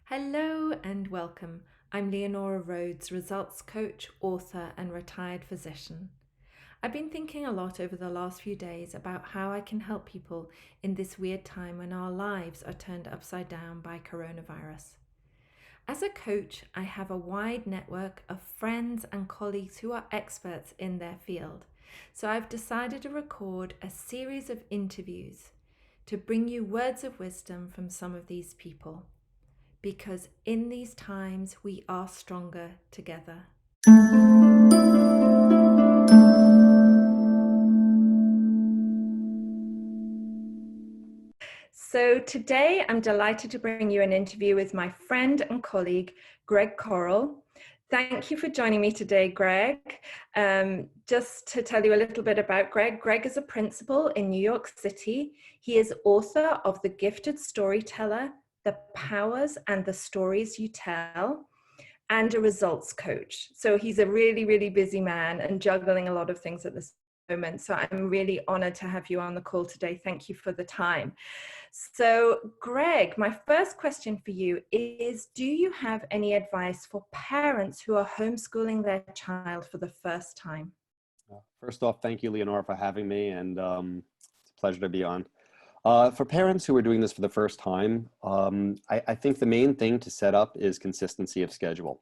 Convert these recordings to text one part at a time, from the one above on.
Hello and welcome. I'm Leonaura Rhodes, results coach, author, and retired physician. I've been thinking a lot over the last few days about how I can help people in this weird time when our lives are turned upside down by coronavirus. As a coach, I have a wide network of friends and colleagues who are experts in their field. So I've decided to record a series of interviews to bring you words of wisdom from some of these people, because in these times we are stronger together. So today I'm delighted to bring you an interview with my friend and colleague, Gregg Korrol. Thank you for joining me today, Gregg. Just to tell you a little bit about Gregg, Gregg is a principal in New York City. He is author of The Gifted Storyteller, The Powers and the Stories You Tell, and a results coach. So he's a really, really busy man and juggling a lot of things at this moment. So I'm really honored to have you on the call today. Thank you for the time. So Gregg, my first question for you is, do you have any advice for parents who are homeschooling their child for the first time? First off, thank you, Leonora, for having me, and it's a pleasure to be on. For parents who are doing this for the first time, I think the main thing to set up is consistency of schedule.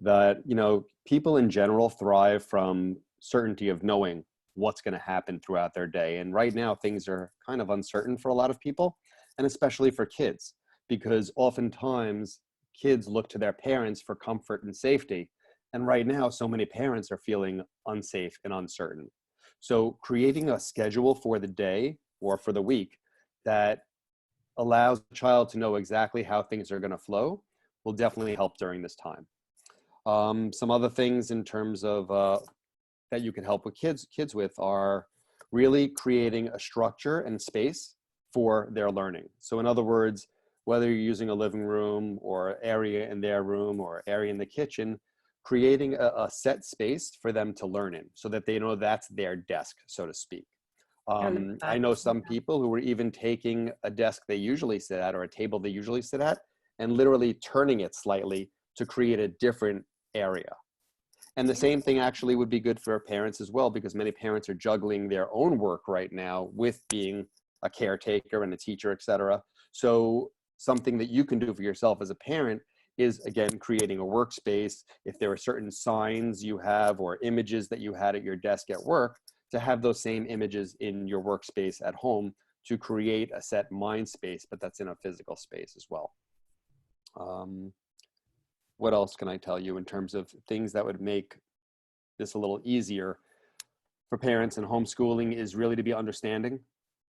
That, people in general thrive from certainty of knowing what's going to happen throughout their day. And right now, things are kind of uncertain for a lot of people, and especially for kids, because oftentimes kids look to their parents for comfort and safety. And right now, so many parents are feeling unsafe and uncertain. So creating a schedule for the day or for the week that allows the child to know exactly how things are going to flow will definitely help during this time. Some other things in terms of that you can help with kids with are really creating a structure and space for their learning. So in other words, whether you're using a living room or area in their room or area in the kitchen, creating a set space for them to learn in so that they know that's their desk, so to speak. I love I that. know some people who are even taking a desk they usually sit at or a table they usually sit at and literally turning it slightly to create a different area. And the same thing actually would be good for parents as well, because many parents are juggling their own work right now with being a caretaker and a teacher, et cetera. So something that you can do for yourself as a parent is, again, creating a workspace. If there are certain signs you have or images that you had at your desk at work, to have those same images in your workspace at home to create a set mind space, but that's in a physical space as well. What else can I tell you in terms of things that would make this a little easier for parents in homeschooling is really to be understanding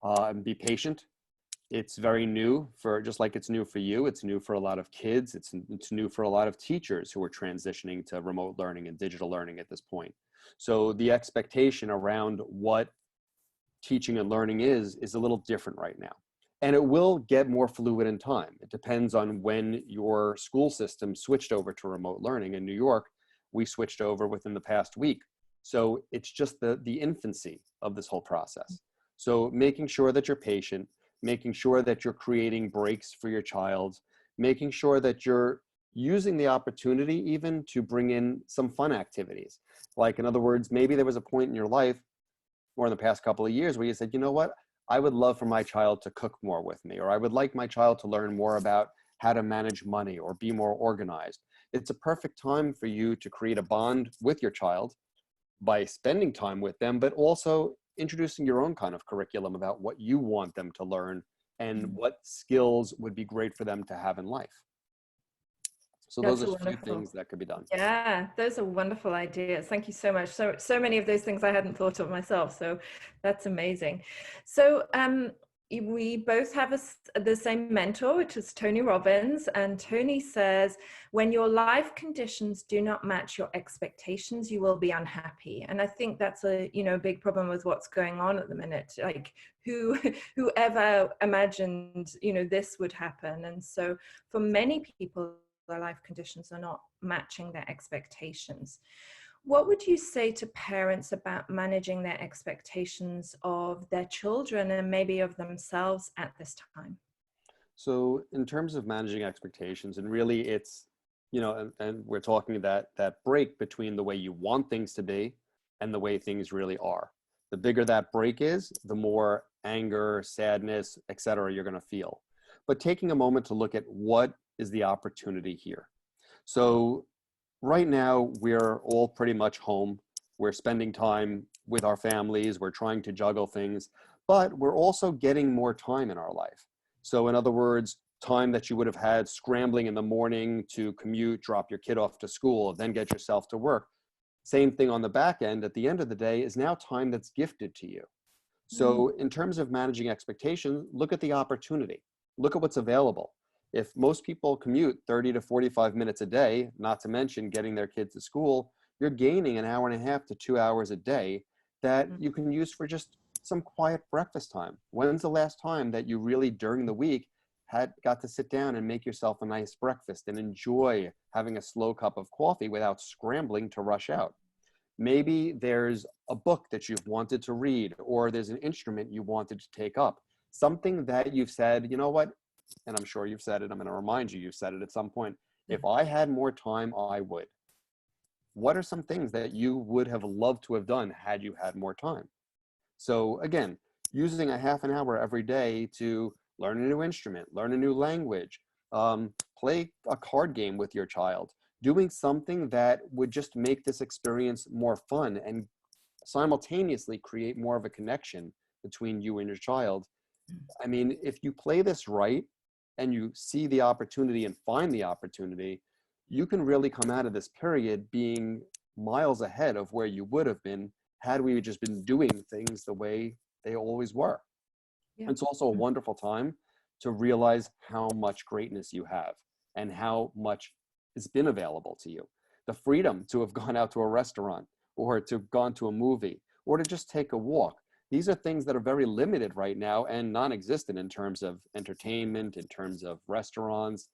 and be patient. It's very new for, just like it's new for you, it's new for a lot of kids. It's new for a lot of teachers who are transitioning to remote learning and digital learning at this point. So the expectation around what teaching and learning is a little different right now. And it will get more fluid in time. It depends on when your school system switched over to remote learning. In New York, we switched over within the past week. So it's just the infancy of this whole process. So making sure that you're patient, making sure that you're creating breaks for your child, making sure that you're using the opportunity even to bring in some fun activities. Like, in other words, maybe there was a point in your life or in the past couple of years where you said, you know what, I would love for my child to cook more with me, or I would like my child to learn more about how to manage money or be more organized. It's a perfect time for you to create a bond with your child by spending time with them, but also introducing your own kind of curriculum about what you want them to learn and what skills would be great for them to have in life. So those That's are a few wonderful. things that could be done. Yeah, those are wonderful ideas. Thank you so much. So many of those things I hadn't thought of myself. So that's amazing. So we both have the same mentor, which is Tony Robbins. And Tony says, when your life conditions do not match your expectations, you will be unhappy. And I think that's a big problem with what's going on at the minute. Like whoever imagined this would happen. And so for many people, their life conditions are not matching their expectations. What would you say to parents about managing their expectations of their children and maybe of themselves at this time? So in terms of managing expectations, and really it's, and we're talking that break between the way you want things to be and the way things really are. The bigger that break is, the more anger, sadness, etc. you're going to feel. But taking a moment to look at what is the opportunity here. So right now we're all pretty much home. We're spending time with our families. We're trying to juggle things, but we're also getting more time in our life. So in other words, time that you would have had scrambling in the morning to commute, drop your kid off to school, then get yourself to work. Same thing on the back end at the end of the day is now time that's gifted to you. So in terms of managing expectations, look at the opportunity. Look at what's available. If most people commute 30 to 45 minutes a day, not to mention getting their kids to school, you're gaining an hour and a half to 2 hours a day that you can use for just some quiet breakfast time. When's the last time that you really during the week got to sit down and make yourself a nice breakfast and enjoy having a slow cup of coffee without scrambling to rush out? Maybe there's a book that you've wanted to read, or there's an instrument you wanted to take up, something that you've said, you know what, and I'm sure you've said it, I'm going to remind you, you've said it at some point, if I had more time, I would. What are some things that you would have loved to have done had you had more time? So again, using a half an hour every day to learn a new instrument, learn a new language, play a card game with your child, doing something that would just make this experience more fun and simultaneously create more of a connection between you and your child. I mean, if you play this right and you see the opportunity and find the opportunity, you can really come out of this period being miles ahead of where you would have been had we just been doing things the way they always were. Yeah. It's also a wonderful time to realize how much greatness you have and how much has been available to you. The freedom to have gone out to a restaurant or to have gone to a movie or to just take a walk. These are things that are very limited right now and non-existent in terms of entertainment, in terms of restaurants.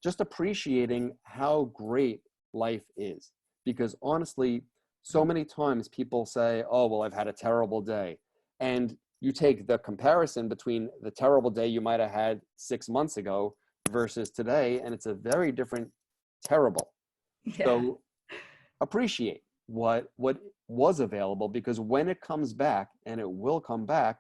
Just appreciating how great life is. Because honestly, so many times people say, oh, well, I've had a terrible day. And you take the comparison between the terrible day you might have had 6 months ago versus today, and it's a very different terrible. Yeah. So appreciate what was available, because when it comes back, and it will come back,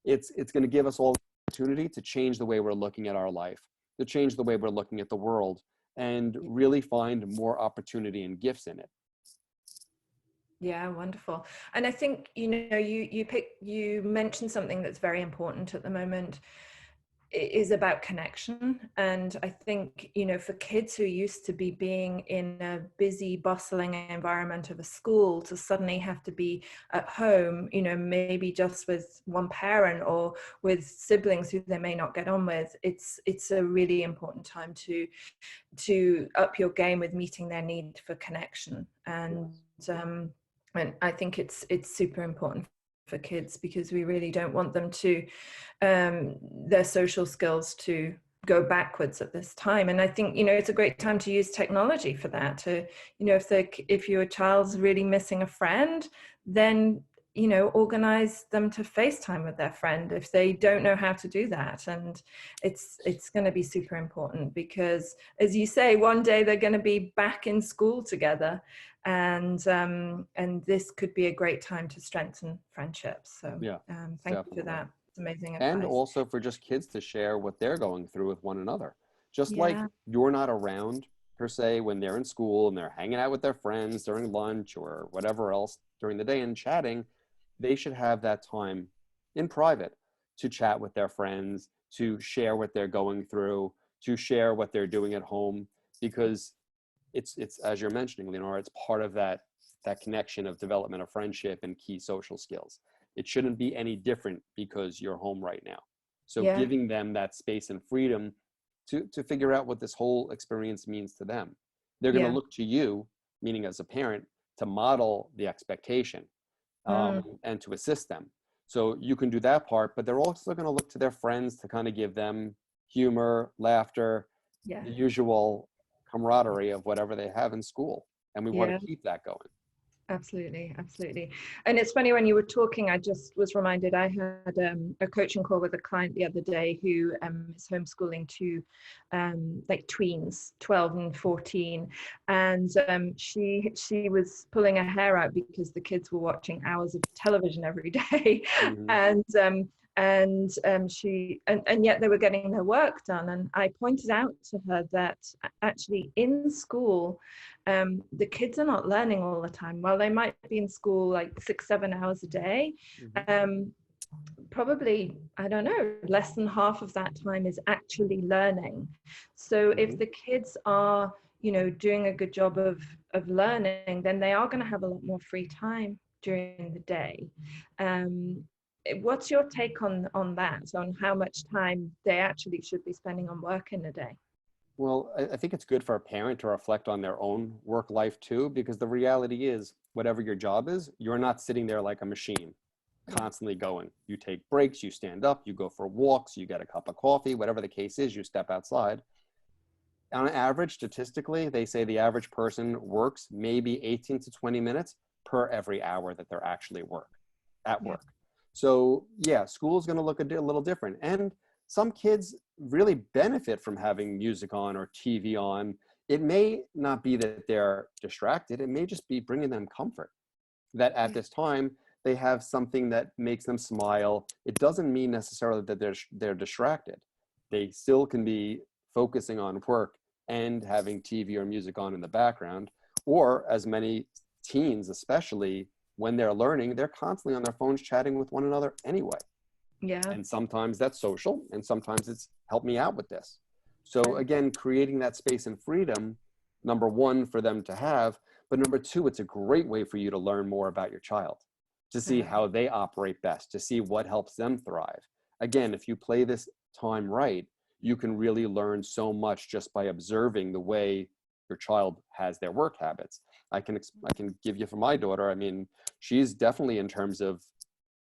it's going to give us all the opportunity to change the way we're looking at our life, to change the way we're looking at the world, and really find more opportunity and gifts in it. Yeah, wonderful. And I think, you mentioned something that's very important at the moment. It is about connection. And I think, for kids who used to be being in a busy, bustling environment of a school to suddenly have to be at home, maybe just with one parent or with siblings who they may not get on with, it's a really important time to up your game with meeting their need for connection. And I think it's super important for kids, because we really don't want them to their social skills to go backwards at this time. And I think it's a great time to use technology for that. To if your child's really missing a friend, then organize them to FaceTime with their friend if they don't know how to do that. And it's going to be super important, because as you say, one day they're going to be back in school together, and this could be a great time to strengthen friendships. So Yeah, thank you definitely. for that. It's amazing And advice. also for just kids to share what they're going through with one another. Just like Yeah. you're not around per se when they're in school and they're hanging out with their friends during lunch or whatever else during the day and chatting, they should have that time in private to chat with their friends, to share what they're going through, to share what they're doing at home, because it's as you're mentioning, Leonora, it's part of that connection of development of friendship and key social skills. It shouldn't be any different because you're home right now. So Yeah. giving them that space and freedom to figure out what this whole experience means to them. They're going to Yeah. look to you, meaning as a parent, to model the expectation and to assist them. So you can do that part, but they're also going to look to their friends to kind of give them humor, laughter, Yeah. the usual camaraderie of whatever they have in school. And we want Yeah. to keep that going. Absolutely, absolutely. And it's funny, when you were talking, I just was reminded I had a coaching call with a client the other day who is homeschooling two like tweens, 12 and 14. And she was pulling her hair out because the kids were watching hours of television every day. Hmm. and and yet they were getting their work done. And I pointed out to her that actually in school, the kids are not learning all the time. While they might be in school like 6-7 hours a day, Hmm. um, probably, I don't know, less than half of that time is actually learning. So if Hmm. the kids are, doing a good job of learning, then they are going to have a lot more free time during the day. Um, what's your take on that, on how much time they actually should be spending on work in a day? Well, I think it's good for a parent to reflect on their own work life too, because the reality is, whatever your job is, you're not sitting there like a machine, Yeah. constantly going. You take breaks, you stand up, you go for walks, you get a cup of coffee, whatever the case is, you step outside. On average, statistically, they say the average person works maybe 18 to 20 minutes per every hour that they're actually at Yeah. work. So yeah, school is going to look a little different. And some kids really benefit from having music on or TV on. It may not be that they're distracted. It may just be bringing them comfort, that at Yeah. this time they have something that makes them smile. It doesn't mean necessarily that they're distracted. They still can be focusing on work and having TV or music on in the background. Or as many teens, especially when they're learning, they're constantly on their phones chatting with one another anyway. Yeah. And sometimes that's social, and sometimes it's help me out with this. So Right. again, creating that space and freedom, number one, for them to have, but number two, it's a great way for you to learn more about your child, to see Uh, how they operate best, to see what helps them thrive. Again, if you play this time right, you can really learn so much just by observing the way your child has their work habits. I can give you from my daughter. I mean, she's definitely, in terms of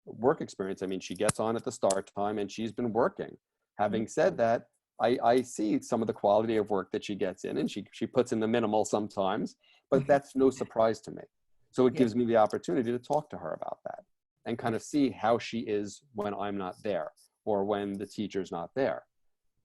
work experience, I mean, she gets on at the start time and she's been working. mm, Having said that, I see some of the quality of work that she gets in, and she puts in the minimal sometimes, but that's no surprise to me. So it yeah. gives me the opportunity to talk to her about that and kind of see how she is when I'm not there or when the teacher's not there.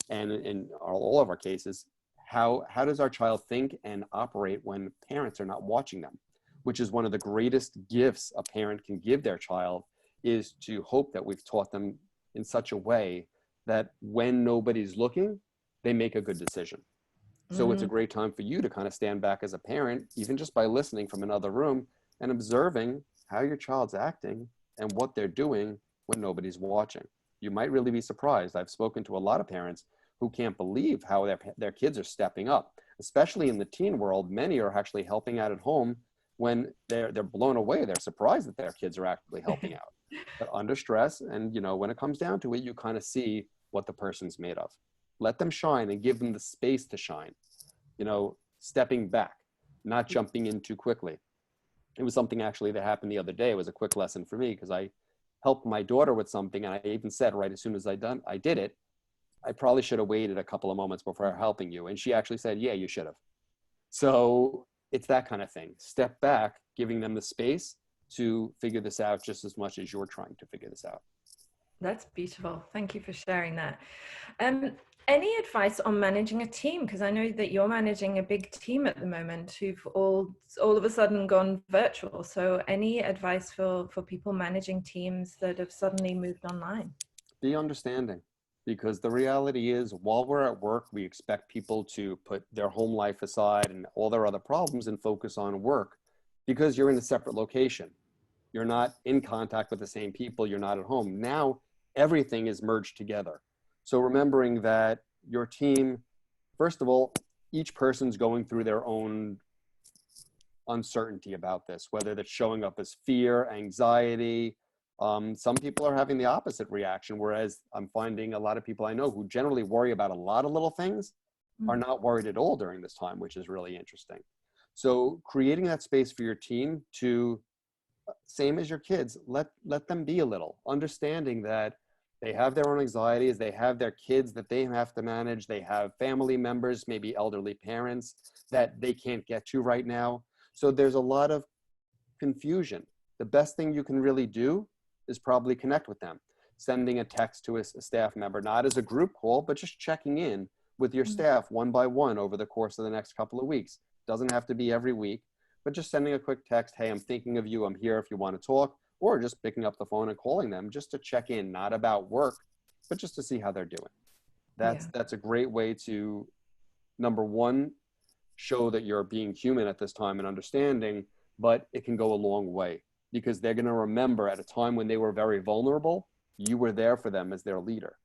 And in all of our cases, how does our child think and operate when parents are not watching them, which is one of the greatest gifts a parent can give their child, is to hope that we've taught them in such a way that when nobody's looking, they make a good decision. So it's a Mm, great time for you to kind of stand back as a parent, even just by listening from another room and observing how your child's acting and what they're doing when nobody's watching. You might really be surprised. I've spoken to a lot of parents who can't believe how their kids are stepping up, especially in the teen world. Many are actually helping out at home when they're blown away. They're surprised that their kids are actually helping out. But under stress, and when it comes down to it, you kind of see what the person's made of. Let them shine and give them the space to shine. Stepping back, not jumping in too quickly. It was something actually that happened the other day. It was a quick lesson for me because I helped my daughter with something, and I even said right as soon as I did it, I probably should have waited a couple of moments before helping you. And she actually said, yeah, you should have. So it's that kind of thing. Step back, giving them the space to figure this out just as much as you're trying to figure this out. that's beautiful. Thank you for sharing that. Um, any advice on managing a team? Because I know that you're managing a big team at the moment who've all of a sudden gone virtual. So any advice for people managing teams that have suddenly moved online? Be understanding, because the reality is, while we're at work, we expect people to put their home life aside and all their other problems and focus on work, because you're in a separate location. You're not in contact with the same people. You're not at home. Now everything is merged together. So remembering that your team, first of all, each person's going through their own uncertainty about this, whether that's showing up as fear, anxiety. Some people are having the opposite reaction, whereas I'm finding a lot of people I know who generally worry about a lot of little things are not worried at all during this time, which is really interesting. So creating that space for your team to, same as your kids, let them be a little, understanding that they have their own anxieties, they have their kids that they have to manage, they have family members, maybe elderly parents that they can't get to right now. So there's a lot of confusion, the best thing you can really do is probably connect with them. Sending a text to a staff member, not as a group call, but just checking in with your staff one by one over the course of the next couple of weeks. Doesn't have to be every week, but just sending a quick text, hey, I'm thinking of you, I'm here if you want to talk, or just picking up the phone and calling them just to check in, not about work, but just to see how they're doing. That's a great way to, number one, show that you're being human at this time and understanding, but it can go a long way because they're going to remember at a time when they were very vulnerable, you were there for them as their leader.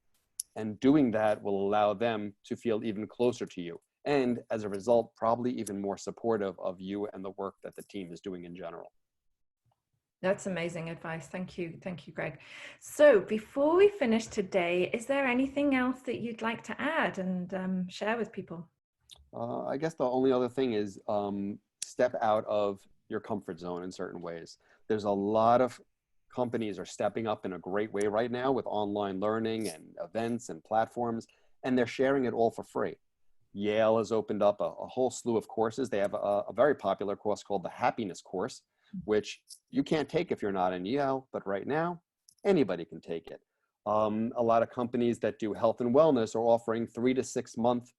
And doing that will allow them to feel even closer to you. And as a result, probably even more supportive of you and the work that the team is doing in general. That's amazing advice. Thank you. Thank you, Greg. So before we finish today, is there anything else that you'd like to add and share with people? I guess the only other thing is step out of your comfort zone in certain ways. There's a lot of companies are stepping up in a great way right now with online learning and events and platforms, and they're sharing it all for free. Yale has opened up a whole slew of courses. They have a very popular course called the Happiness Course, which you can't take if you're not in Yale, but right now, anybody can take it. A lot of companies that do health and wellness are offering 3 to 6 month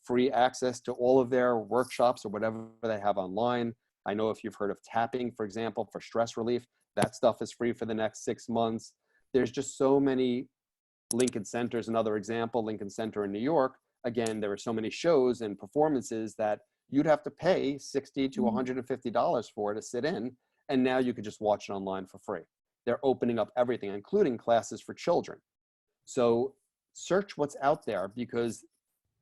free access to all of their workshops or whatever they have online. I know if you've heard of tapping, for example, for stress relief, that stuff is free for the next 6 months. There's just so many. Lincoln Center is another example. Lincoln Center in New York, again, there are so many shows and performances that you'd have to pay $60 to $150 for to sit in, and now you could just watch it online for free. They're opening up everything, including classes for children. So search what's out there because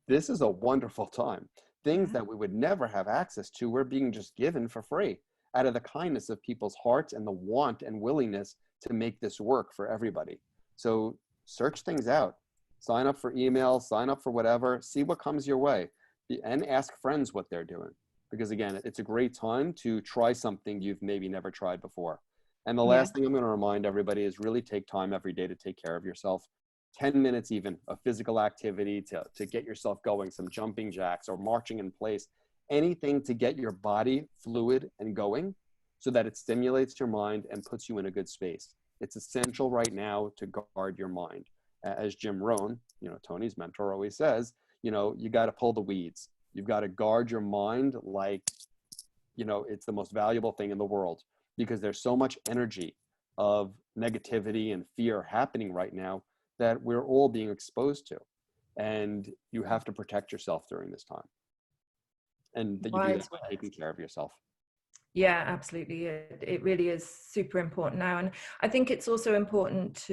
this is a wonderful time. Things that we would never have access to, we're being just given for free out of the kindness of people's hearts and the want and willingness to make this work for everybody. So search things out, sign up for emails, sign up for whatever, see what comes your way, and ask friends what they're doing. Because again, it's a great time to try something you've maybe never tried before. And the last thing I'm going to remind everybody is really take time every day to take care of yourself. 10 minutes even of physical activity to get yourself going, some jumping jacks or marching in place, anything to get your body fluid and going so that it stimulates your mind and puts you in a good space. It's essential right now to guard your mind. As Jim Rohn, Tony's mentor, always says, you got to pull the weeds. You've got to guard your mind like, it's the most valuable thing in the world because there's so much energy of negativity and fear happening right now that we're all being exposed to. And you have to protect yourself during this time. And that you do that by taking care of yourself. Yeah, absolutely. It really is super important now. And I think it's also important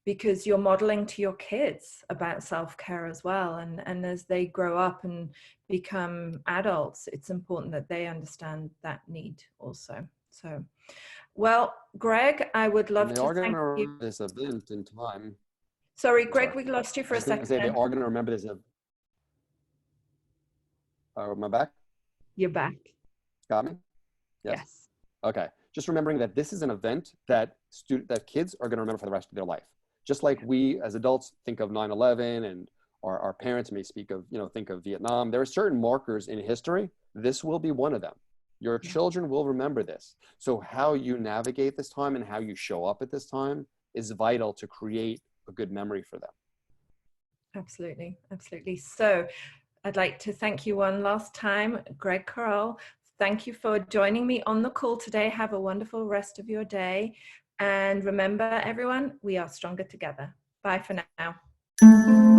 because you're modeling to your kids about self-care as well. And as they grow up and become adults, it's important that they understand that need also. So, well, Greg, I would love to thank you. This event in time. Sorry, Greg, we lost you for a second. They are going to remember this. Am I back? You're back. Got me? Yes. Okay. Just remembering that this is an event that kids are going to remember for the rest of their life. Just like we as adults think of 9/11 and our parents may think of Vietnam. There are certain markers in history. This will be one of them. Your children will remember this. So how you navigate this time and how you show up at this time is vital to create a good memory for them. Absolutely. Absolutely. So I'd like to thank you one last time, Gregg Korrol. Thank you for joining me on the call today. Have a wonderful rest of your day. And remember, everyone, we are stronger together. Bye for now.